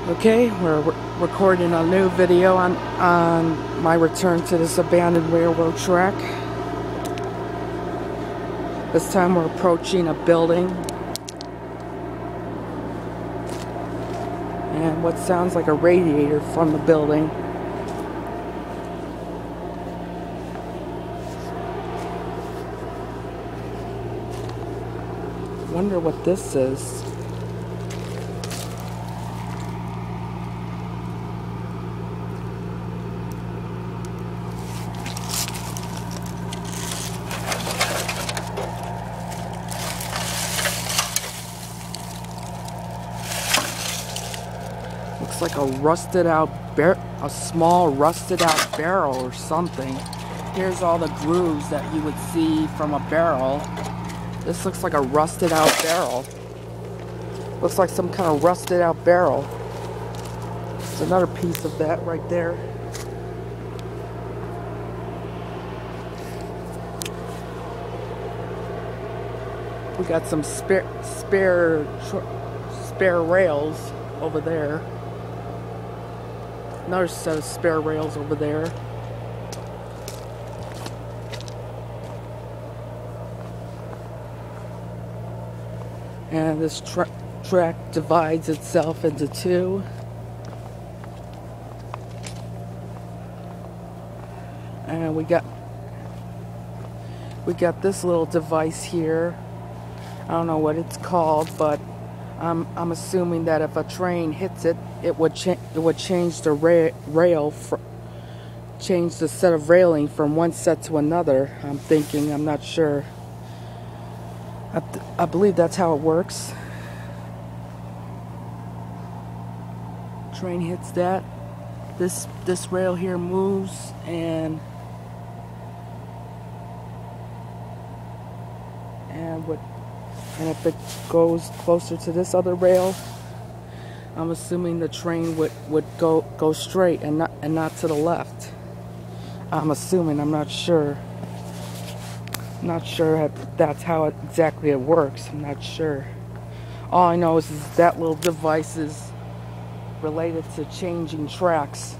Okay, we're recording a new video on my return to this abandoned railroad track. This time we're approaching a building. And what sounds like a radiator from the building. Wonder what this is. Looks like a rusted out a small rusted out barrel or something. Here's all the grooves that you would see from a barrel. This looks like a rusted out barrel. Looks like some kind of rusted out barrel. There's another piece of that right there. We got some spare rails over there. Another set of spare rails over there. And this track divides itself into two. And we got this little device here. I don't know what it's called, but I'm assuming that if a train hits it, it would change the change the set of railing from one set to another. I'm not sure. I believe that's how it works. Train hits that. This rail here moves, and if it goes closer to this other rail, I'm assuming the train would go straight and not to the left. I'm assuming. I'm not sure. Not sure if that's how exactly it works. I'm not sure. All I know is that little device is related to changing tracks.